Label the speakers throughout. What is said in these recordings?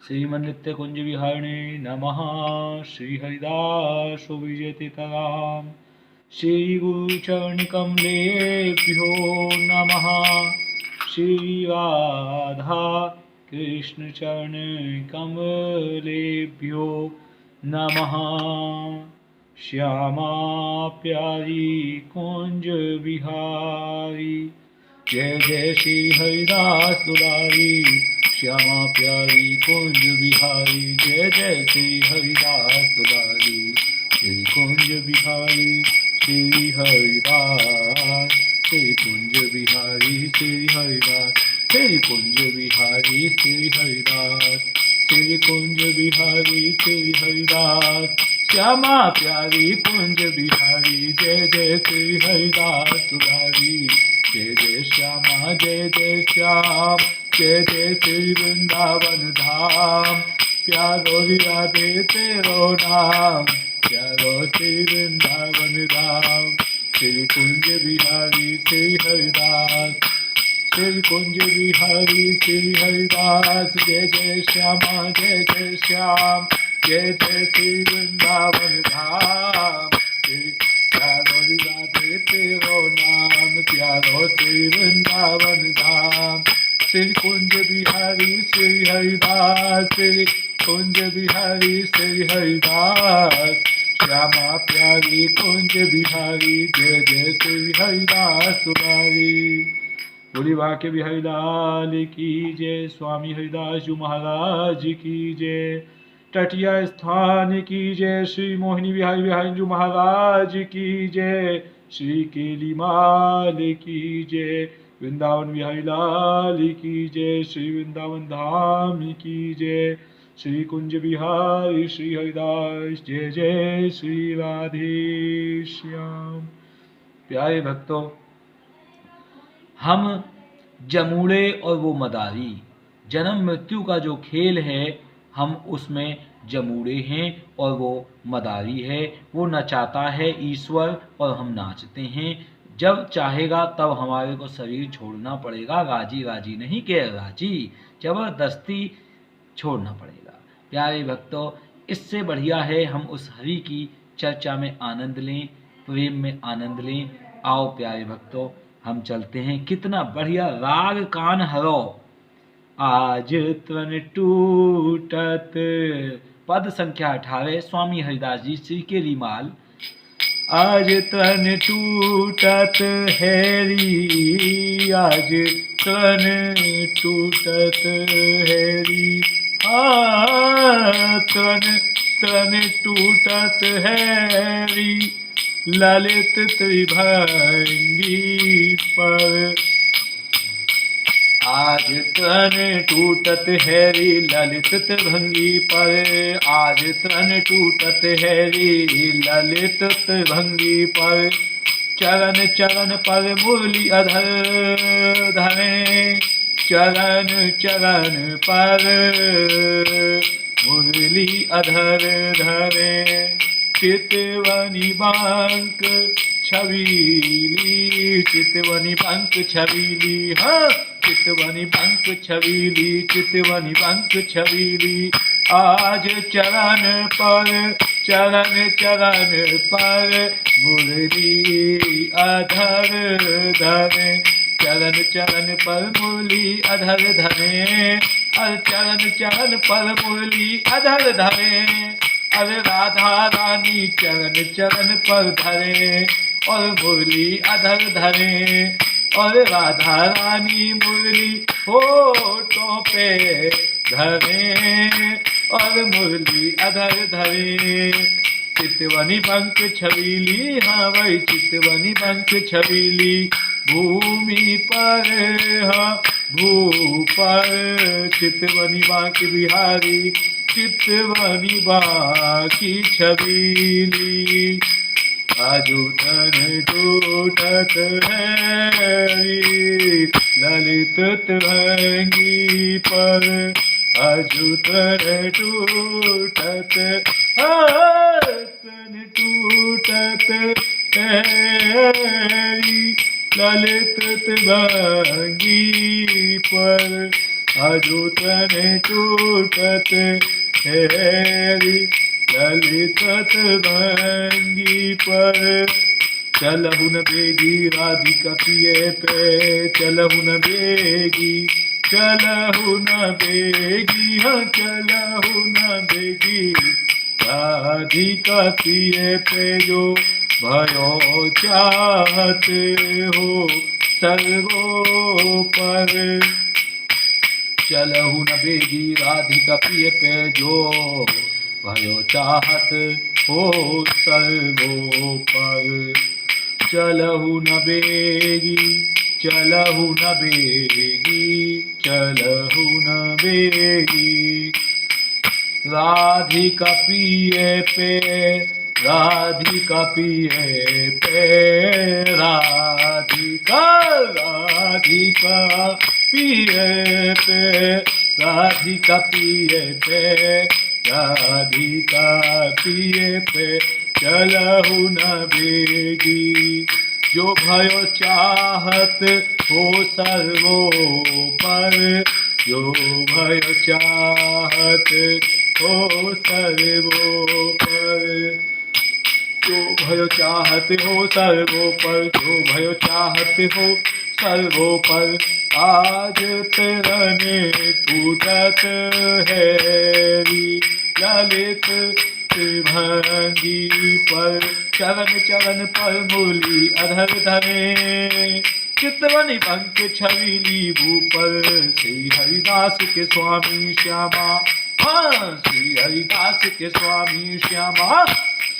Speaker 1: श्रीमन्नित्य कुंज विहारिणे नमः। श्री हरिदास विजयतीतराम श्री गुरुचरण कमलेभ्यो नमः। श्री राधा कृष्ण चरण कमलेभ्यो नमः। श्यामा प्यारी कुंज बिहारी जय जय श्री हरिदास दुलारी। श्यामा प्यारी कुंज बिहारी जय जय श्री हरिदास दुलारी। श्री कुंज बिहारी श्री हरिदास श्री कुंज बिहारी श्री हरिदास श्री कुंज बिहारी श्री हरिदास श्री कुंज बिहारी श्री हरिदास। श्यामा प्यारी कुंज बिहारी जय जय श्री हरिदास दुलारी। जय जय श्यामा जय जय श्याम जय जय श्री वृंदावन धाम। प्यारो राधे तेरो नाम प्यारो श्री वृंदावन धाम। श्री कुंज बिहारी श्री हरिदास श्री कुंज बिहारी श्री हरिदास। जय जय श्यामा जय जय श्याम जय जय श्री वृंदावन धाम। प्यारो राधे तेरो नाम प्यारो श्री वृंदावन धाम। श्री कुंज बिहारी श्री हरिदास श्री कुंज बिहारी श्री हरिदास। श्यामा प्यारी कुंज बिहारी जय जय श्री हरिदास दुलारी। बोली बाके बिहारी लाल की जय। स्वामी हरिदास जी महाराज की जय। तटिया स्थान की जय। श्री मोहिनी बिहारी बिहारी जी महाराज की जय। श्री केली माल की जय। वृंदावन बिहारी लाल की जय। श्री वृंदावन धाम की जय। श्री कुंज बिहारी श्री हरिदास जय जय श्री राधे श्याम। प्यारे भक्तों, हम जमूड़े और वो मदारी, जन्म मृत्यु का जो खेल है, हम उसमें जमूड़े हैं और वो मदारी है। वो नचाता है ईश्वर और हम नाचते हैं। जब चाहेगा तब हमारे को शरीर छोड़ना पड़ेगा। राजी राजी नहीं के राजी, जबरदस्ती छोड़ना पड़ेगा। प्यारे भक्तों, इससे बढ़िया है हम उस हरि की चर्चा में आनंद लें, प्रेम में आनंद लें। आओ प्यारे भक्तों, हम चलते हैं। कितना बढ़िया राग कान हरो। आज तन टूटत, पद संख्या 18, स्वामी हरिदास जी श्री केली माल। आज तन टूटत हैरी आज तन टूटत हैरी। तन टूटत हैरी ललित त्रिभंगी पर। आज तन टूटत हैरी ललित त्रिभंगी पर। आज तन टूटत हैरी ललित त्रिभंगी पर। चरण चरण पर मुरली अधर धरे। चरण चरण पर मुरली अधर धरे। चितवनी बांक छबीली चितवनी बांक छबीली। हाँ, चितवनी बांक छबीली चितवनी बांक छबीली। आज चरण चरण पर मुरली अधर धरे। चरण चरण पर मुरली अधर धरे। और चरण चरण पर मुरली अधर धरे। अरे राधा रानी चरण चरण पर धरे और मुरली अधर धरे। और राधा रानी मुरली होठों पे धरे और मुरली अधर धरे। चितवनी बंक छबीली, हाँ वही चितवनी बंक छबीली। भूमि पर हाँ भू पर चितवनी बांक बिहारी। चितवनी बांकी छबीली। आजू तन टूटत हैरी ललित त्रिभंगी पर। आजू तन टूटत तन टूटत हैरी ललित त्रिभंगी पर। अजुतन टूटत हेरी ललित भंगी पर। चलहु न बेगी राधिका पिए पे, चलहु न बेगी, चलहु न बेगी, हाँ चलहु न बेगी राधिका पिए पे। जो भयो चाहत हो सर्वो पर, चलहु न बेगी राधिका पिए पे। जो भयो चाहत हो सर्वो पर, चलहु न बेगी, चलहु न बेगी, चलहु न बेगी राधिका पिए पे, राधिका पिए पे, राधिका, राधिका पिए पे, राधिका पिए पे, राधिका पिए पे। चलहु न बेगी, जो भयो चाहत हो सर्वो पर, जो भयो चाहत हो सर्वो पर, जो भयो चाहत हो सर्वो पर, जो भयो चाहत हो सर्वो पर। आज तेरने टूटत हेरी ललित भंगी पर। चरण चरण पर मूली अधर धरे, चितवनी पंख छविली भूपर। श्री हरिदास के स्वामी श्यामा, हाँ श्री हरिदास के स्वामी श्यामा,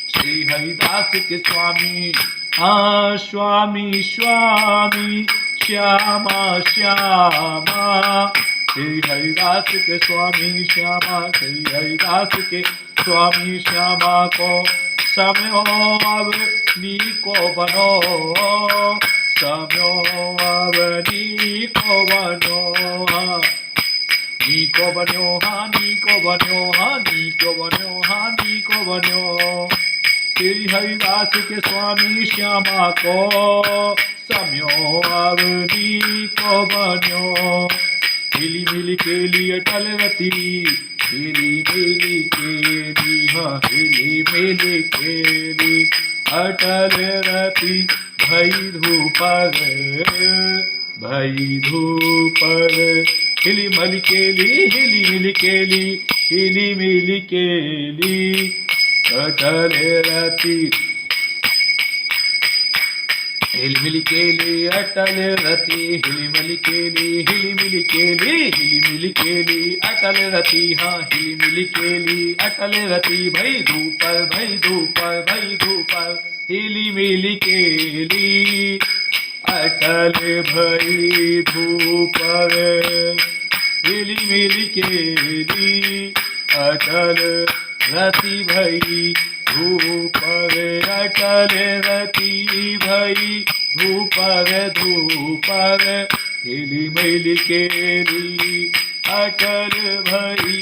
Speaker 1: श्री हरिदास के स्वामी, हाँ स्वामी स्वामी श्यामा श्यामा। श्री हरिदास के स्वामी श्यामा, श्री हरिदास के स्वामी श्यामा को समयो अब नीको बनो, समयो अब नीको बनो, नीको बनो, हाँ नीको बनो, हाँ नीको बनो, हाँ नीको बनो। श्री हरिदास के स्वामी श्यामा को समयो अब नीको बनो। हिली मिली केली अटल रती, हिली मिली केली, हाँ हिली मिली केली अटल रती। भई धूपर, भई धूपर, हिली मिली केली, हिली मिली केली, हिली मिली केली अटल रती। हिलमिली केली अटल रती, हिलमिली केली, हिलमिली केली, हिलमिली केली अटल रती, हाँ हिलमिली केली अटल रती। भई धूपर, भई धूपर, भई धूपर, हिलमिली केली अटल भई धूपर। हिलमिली केली अटल रति भई धूपर, अटल रति भई धूपर, धूपर। हिली मिली केली अटल भई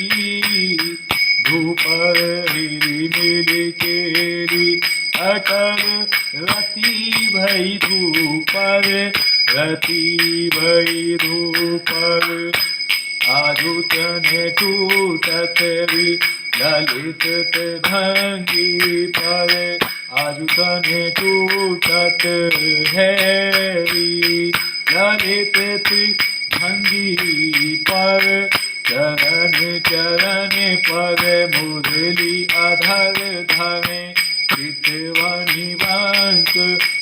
Speaker 1: धूपर, हिली मिली केली अटल रति भई धूपर, रति भई धूपर। आजुतने टूटत भी ललित भंगी पर, आजुतने टूटत हैरी ललित भंगी पर। चरण चरण पर मुरली अधर धरे, चितवनी बंक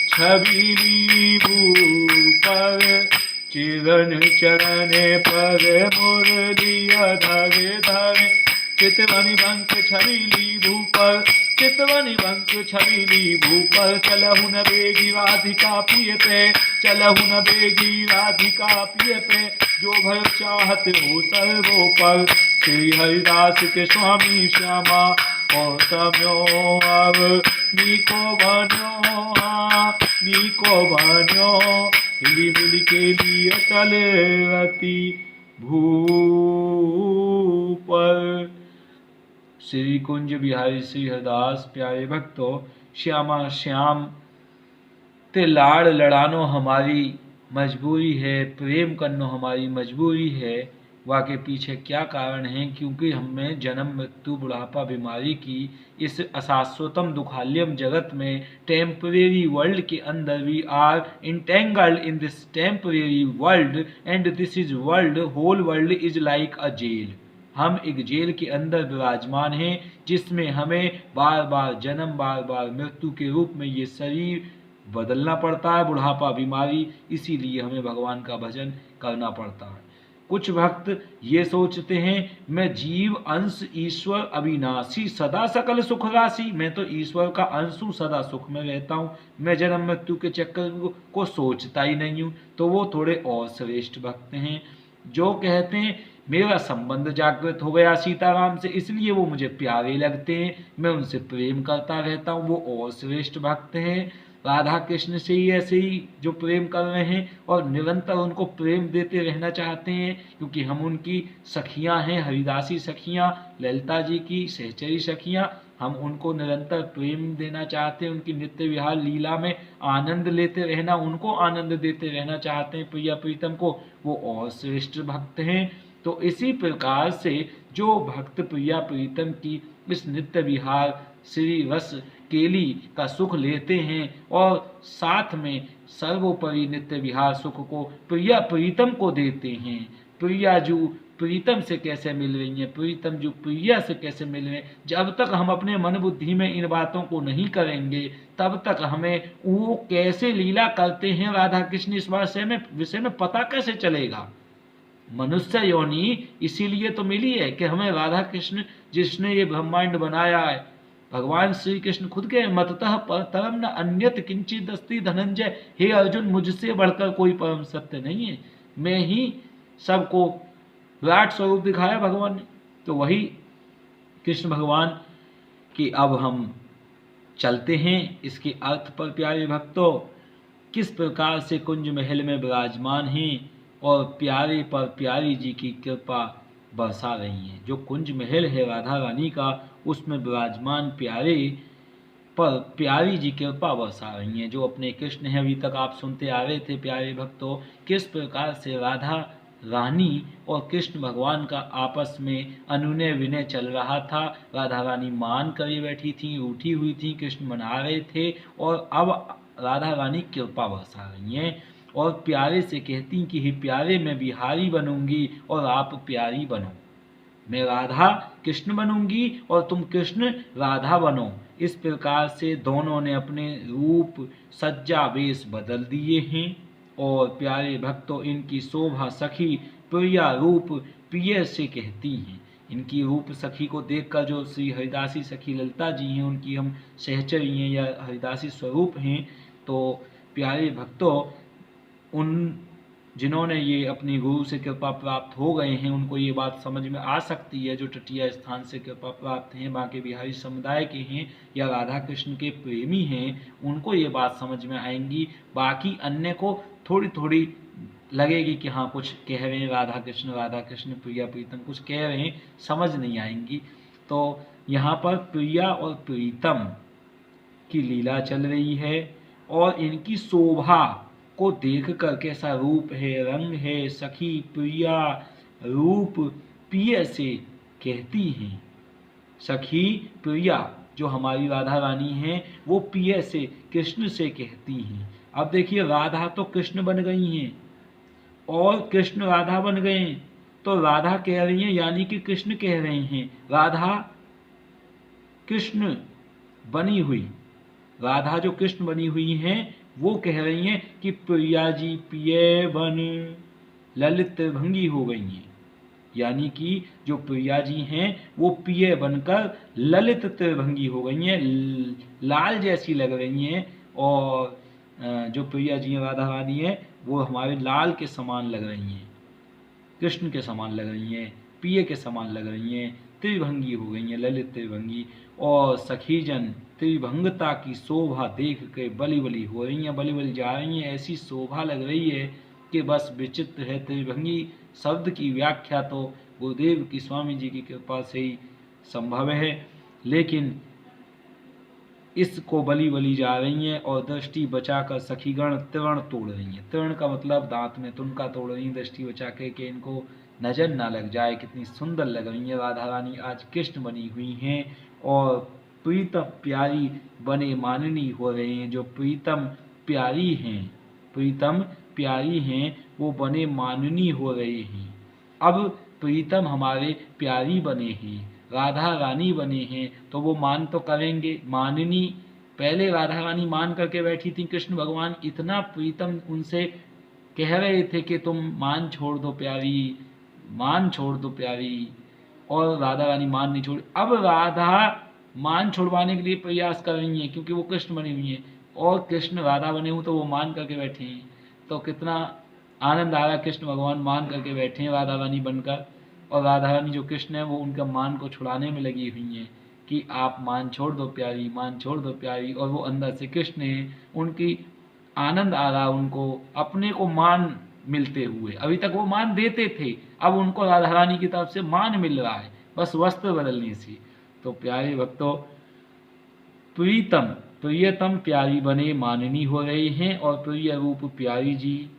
Speaker 1: छबिली भूपर। चरण चरण पर मुरली अधर धरे, चितवनी बंक छबिली भूपर, चितवनी बंक छबिली भूपर। चलहु न बेगी राधिका पिए पे, चलहु न बेगी राधिका पिए पे। जो भय चाहत हो सर्वो पर, श्री हरिदास के स्वामी श्यामा और समयो अब नीको बनो, नीको बनो। हिली मिली केली अटल रति भूपर। श्री कुंज बिहारी श्री हरदास प्यारे भक्तों, श्यामा श्याम ते लाड़ लड़ानो हमारी मजबूरी है, प्रेम करनो हमारी मजबूरी है। वह के पीछे क्या कारण है, क्योंकि हमें जन्म मृत्यु बुढ़ापा बीमारी की इस अशाश्वतम दुखालयम जगत में टेम्परेरी वर्ल्ड के अंदर we are entangled in this temporary world and this is world, whole world is like a jail. हम एक जेल के अंदर विराजमान हैं जिसमें हमें बार बार जन्म बार बार मृत्यु के रूप में ये शरीर बदलना पड़ता है, बुढ़ापा बीमारी, इसीलिए हमें भगवान का भजन करना पड़ता है। कुछ भक्त ये सोचते हैं मैं जीव अंश ईश्वर अविनाशी सदा सकल सुख राशि, मैं तो ईश्वर का अंश हूँ, सदा सुख में रहता हूँ, मैं जन्म मृत्यु के चक्कर को सोचता ही नहीं हूँ। तो वो थोड़े और श्रेष्ठ भक्त हैं जो कहते हैं मेरा संबंध जागृत हो गया सीताराम से, इसलिए वो मुझे प्यारे लगते हैं, मैं उनसे प्रेम करता रहता हूँ। वो और श्रेष्ठ भक्त हैं। राधा कृष्ण से ही ऐसे ही जो प्रेम कर रहे हैं और निरंतर उनको प्रेम देते रहना चाहते हैं, क्योंकि हम उनकी सखियां हैं, हरिदासी सखियां, ललिता जी की सहचरी सखियां, हम उनको निरंतर प्रेम देना चाहते हैं, उनकी नित्य विहार लीला में आनंद लेते रहना, उनको आनंद देते रहना चाहते हैं प्रिया प्रीतम को। वो और श्रेष्ठ भक्त हैं। तो इसी प्रकार से जो भक्त प्रिया प्रीतम की इस नित्य विहार श्री रस केली का सुख लेते हैं और साथ में सर्वोपरि नित्य विहार सुख को प्रिया प्रीतम को देते हैं। प्रिया जो प्रीतम से कैसे मिल रही हैं, प्रीतम जो प्रिया से कैसे मिल रहे हैं, जब तक हम अपने मन बुद्धि में इन बातों को नहीं करेंगे तब तक हमें वो कैसे लीला करते हैं राधा कृष्ण इस विषय में पता कैसे चलेगा। मनुष्य योनि इसीलिए तो मिली है कि हमें राधा कृष्ण जिसने ये ब्रह्मांड बनाया है, भगवान श्री कृष्ण खुद के मततः परतरम न अन्यत किंचित अस्ति धनंजय, हे अर्जुन मुझसे बढ़कर कोई परम सत्य नहीं है, मैं ही सबको विराट स्वरूप दिखाया भगवान ने। तो वही कृष्ण भगवान की अब हम चलते हैं इसके अर्थ पर। प्यारे भक्तों, किस प्रकार से कुंज महल में विराजमान हैं और प्यारे पर प्यारी जी की कृपा बरसा रही हैं। जो कुंज महल है राधा रानी का, उसमें विराजमान प्यारे पर प्यारी जी कृपा बरसा रही हैं, जो अपने कृष्ण हैं। अभी तक आप सुनते आ रहे थे प्यारे भक्तों, किस प्रकार से राधा रानी और कृष्ण भगवान का आपस में अनुनय विनय चल रहा था। राधा रानी मान कर बैठी थी, उठी हुई थी, कृष्ण मना रहे थे, और अब राधा रानी कृपा बरसा रही हैं और प्यारे से कहती कि हे प्यारे मैं बिहारी बनूंगी और आप प्यारी बनो, मैं राधा कृष्ण बनूंगी और तुम कृष्ण राधा बनो। इस प्रकार से दोनों ने अपने रूप सज्जा वेश बदल दिए हैं और प्यारे भक्तों इनकी शोभा सखी प्रिया रूप प्रिय से कहती हैं। इनकी रूप सखी को देखकर जो श्री हरिदासी सखी ललिता जी हैं, उनकी हम सहचरी हैं या हरिदासी स्वरूप हैं, तो प्यारे भक्तों उन जिन्होंने ये अपनी गुरु से कृपा प्राप्त हो गए हैं उनको ये बात समझ में आ सकती है, जो तटीय स्थान से कृपा प्राप्त हैं, बाकी बिहारी समुदाय के हैं या राधा कृष्ण के प्रेमी हैं, उनको ये बात समझ में आएंगी। बाकी अन्य को थोड़ी थोड़ी लगेगी कि हाँ कुछ कह रहे हैं राधा कृष्ण प्रिया प्रीतम कुछ कह रहे हैं, समझ नहीं आएंगी। तो यहाँ पर प्रिया और प्रीतम की लीला चल रही है और इनकी शोभा को देखकर कैसा रूप है, रंग है, सखी प्रिया रूप प्रिय से कहती हैं। सखी प्रिया जो हमारी राधा रानी हैं वो प्रिय से कृष्ण से कहती हैं। अब देखिए राधा तो कृष्ण बन गई हैं और कृष्ण राधा बन गए हैं, तो राधा कह रही हैं यानी कि कृष्ण कह रहे हैं राधा कृष्ण बनी हुई, राधा जो कृष्ण बनी हुई हैं वो कह रही हैं कि प्रिया जी प्रिय बन ललित भंगी हो गई हैं, यानी कि जो प्रिया जी हैं वो प्रिय बनकर ललित त्रिभंगी हो गई हैं, लाल जैसी लग रही हैं। और जो प्रिया जी हैं राधा रानी है वो हमारे लाल के समान लग रही हैं, कृष्ण के समान लग रही हैं, प्रिय के समान लग रही हैं, त्रिभंगी हो गई हैं, ललित त्रिभंगी। और सखीजन त्रिभंगता की शोभा देख के बली बली हो रही हैं, बली बली जा रही हैं, ऐसी शोभा लग रही है कि बस विचित्र है। त्रिभंगी शब्द की व्याख्या तो गुरुदेव की स्वामी जी की कृपा से ही संभव है, लेकिन इसको बली बली जा रही हैं और दृष्टि बचाकर सखीगण तृण तोड़ रही हैं। तृण का मतलब दांत में तुनका तोड़ रही हैं, दृष्टि बचा के इनको नज़र ना लग जाए। कितनी सुंदर लग रही हैं राधा रानी आज कृष्ण बनी हुई हैं और प्रीतम प्यारी बने माननी हो रहे हैं। जो प्रीतम प्यारी हैं, प्रीतम प्यारी हैं, वो बने माननी हो रहे हैं। अब प्रीतम हमारे प्यारी बने हैं, राधा रानी बने हैं, तो वो मान तो करेंगे। माननी, पहले राधा रानी मान करके बैठी थी, कृष्ण भगवान इतना प्रीतम उनसे कह रहे थे कि तुम मान छोड़ दो प्यारी, मान छोड़ दो प्यारी, और राधा रानी मान नहीं छोड़ी। अब राधा मान छुड़वाने के लिए प्रयास कर रही हैं क्योंकि वो कृष्ण बनी हुई हैं, और कृष्ण राधा बने हुए तो वो मान करके बैठे हैं। तो कितना आनंद आ रहा है, कृष्ण भगवान मान करके बैठे हैं राधा रानी बनकर, और राधा रानी जो कृष्ण है वो उनका मान को छुड़ाने में लगी हुई हैं कि आप मान छोड़ दो प्यारी, मान छोड़ दो प्यारी। और वो अंदर से कृष्ण हैं, उनकी आनंद आ रहा उनको अपने को मान मिलते हुए। अभी तक वो मान देते थे, अब उनको राधा रानी की तरफ से मान मिल रहा है, बस वस्त्र बदलने से। तो प्यारे भक्तों, प्रीतम प्रियतम प्यारी बने माननी हो रहे हैं, और प्रिय रूप प्यारी जी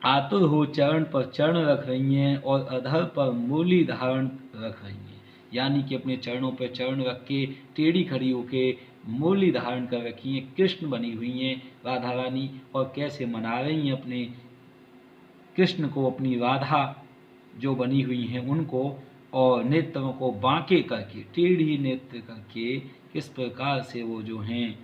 Speaker 1: आतुर हो चरण पर चरण रख रही हैं और अधर पर मूली धारण रख रही हैं। यानी कि अपने चरणों पर चरण रख के टेढ़ी खड़ी होके मूली धारण कर रखी हैं, कृष्ण बनी हुई हैं राधा रानी, और कैसे मना रही हैं अपने कृष्ण को, अपनी राधा जो बनी हुई हैं उनको, और नेत्रों को बांके करके, टेढ़ी नेत्र करके किस प्रकार से वो जो हैं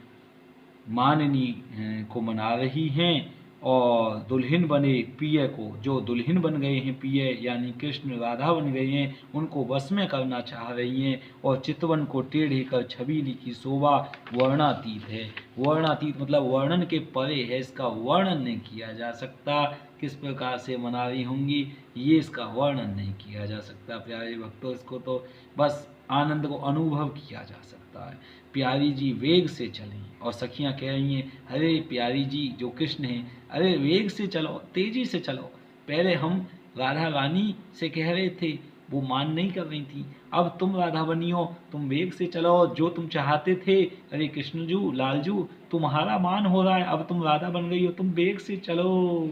Speaker 1: माननी को मना रही हैं। और दुल्हन बने पिय को, जो दुल्हन बन गए हैं पिय यानी कृष्ण राधा बन गए हैं, उनको वश में करना चाह रही हैं, और चितवन को टेढ़े कर छबीली की शोभा वर्णातीत है। वर्णातीत मतलब वर्णन के परे है, इसका वर्णन नहीं किया जा सकता। किस प्रकार से मना रही होंगी ये इसका वर्णन नहीं किया जा सकता प्यारे भक्तों, इसको तो बस आनंद को अनुभव किया जा सकता है। प्यारी जी वेग से चलें, और सखियां कह रही हैं अरे प्यारी जी जो कृष्ण हैं, अरे वेग से चलो, तेजी से चलो। पहले हम राधा रानी से कह रहे थे, वो मान नहीं कर रही थी, अब तुम राधा बनी हो, तुम वेग से चलो, जो तुम चाहते थे, अरे कृष्ण जू लालजू तुम्हारा मान हो रहा है, अब तुम राधा बन गई हो, तुम वेग से चलो।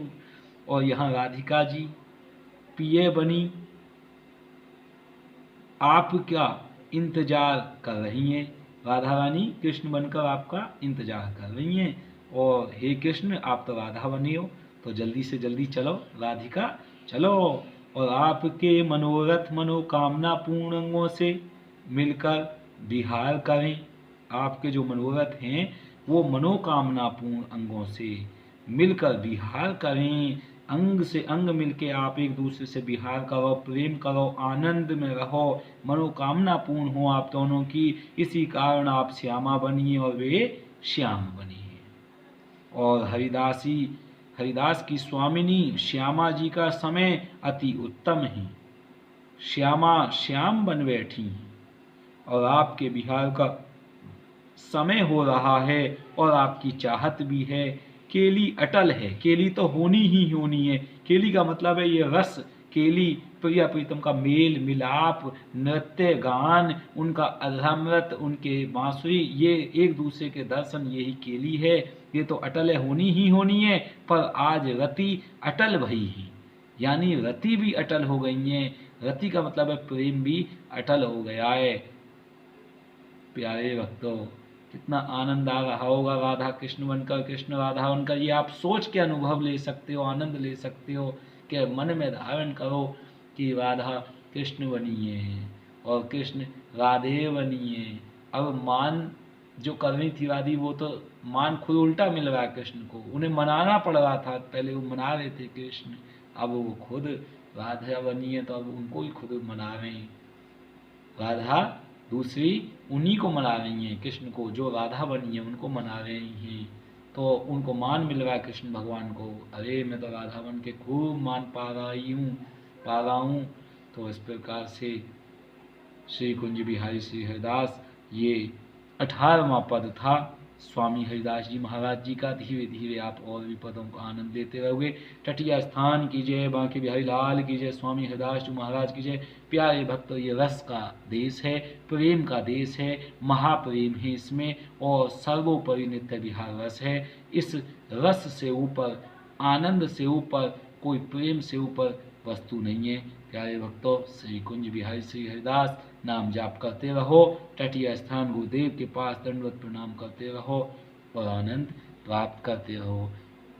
Speaker 1: और यहाँ राधिका जी पिए बनी आप क्या इंतजार कर रही हैं, राधा रानी कृष्ण बनकर आपका इंतजार कर रही हैं, और हे कृष्ण आप तो राधा बने हो, तो जल्दी से जल्दी चलो राधिका चलो, और आपके मनोरथ मनोकामना पूर्ण अंगों से मिलकर विहार करें। आपके जो मनोरथ हैं वो मनोकामना पूर्ण अंगों से मिलकर विहार करें। अंग से अंग मिलके आप एक दूसरे से विहार करो, प्रेम करो, आनंद में रहो, मनोकामना पूर्ण हो आप दोनों की। इसी कारण आप श्यामा बनिए और वे श्याम बनिए। और हरिदास की स्वामिनी श्यामा जी का समय अति उत्तम है। श्यामा श्याम बन बैठी और आपके विहार का समय हो रहा है और आपकी चाहत भी है। केली अटल है, केली तो होनी ही होनी है। केली का मतलब है ये रस, केली प्रिया प्रीतम का मेल मिलाप, नृत्य गान, उनका अधमृत, उनके बांसुरी, ये एक दूसरे के दर्शन, यही केली है। ये तो अटल है, होनी ही होनी है। पर आज रति अटल भई है, यानी रति भी अटल हो गई हैं। रति का मतलब है प्रेम भी अटल हो गया है। प्यारे भक्तों, कितना आनंद आ रहा होगा राधा कृष्ण बनकर, कृष्ण राधा बनकर। ये आप सोच के अनुभव ले सकते हो, आनंद ले सकते हो, कि मन में धारण करो कि राधा कृष्ण बनी है और कृष्ण राधे बनी है। अब मान जो करनी थी राधी, वो तो मान खुद उल्टा मिल रहा है कृष्ण को। उन्हें मनाना पड़ रहा था, पहले वो मना रहे थे कृष्ण, अब वो खुद राधा बनी है तो अब उनको ही खुद मना रहे हैं। राधा दूसरी उन्हीं को मना रही हैं, कृष्ण को, जो राधा बनी है उनको मना रही हैं। तो उनको मान मिल रहा है कृष्ण भगवान को, अरे मैं तो राधा बन के खूब मान पा रहा हूँ। तो इस प्रकार से श्री कुंज बिहारी श्री हरिदास, ये 18वां पद था स्वामी हरिदास जी महाराज जी का। धीरे धीरे आप और भी पदों को आनंद लेते रहोगे। तटीय स्थान की जय, बांके बिहारी लाल की जय, स्वामी हरिदास जी महाराज की जय। प्यारे भक्तों, ये रस का देश है, प्रेम का देश है, महाप्रेम है इसमें, और सर्वोपरि नित्य विहार रस है। इस रस से ऊपर, आनंद से ऊपर, कोई प्रेम से ऊपर वस्तु नहीं है। प्यारे भक्तों, श्री कुंज बिहारी श्री हरिदास नाम जाप करते रहो, तटीय स्थान गुरुदेव के पास दंडवत प्रणाम करते रहो और आनंद प्राप्त करते रहो।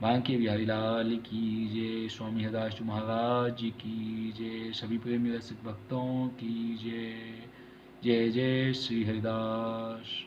Speaker 1: बांके बिहारी लाल की जय, स्वामी हरिदास महाराज जी की जय, सभी प्रेमी रसिक भक्तों की जय। जय जय श्री हरिदास।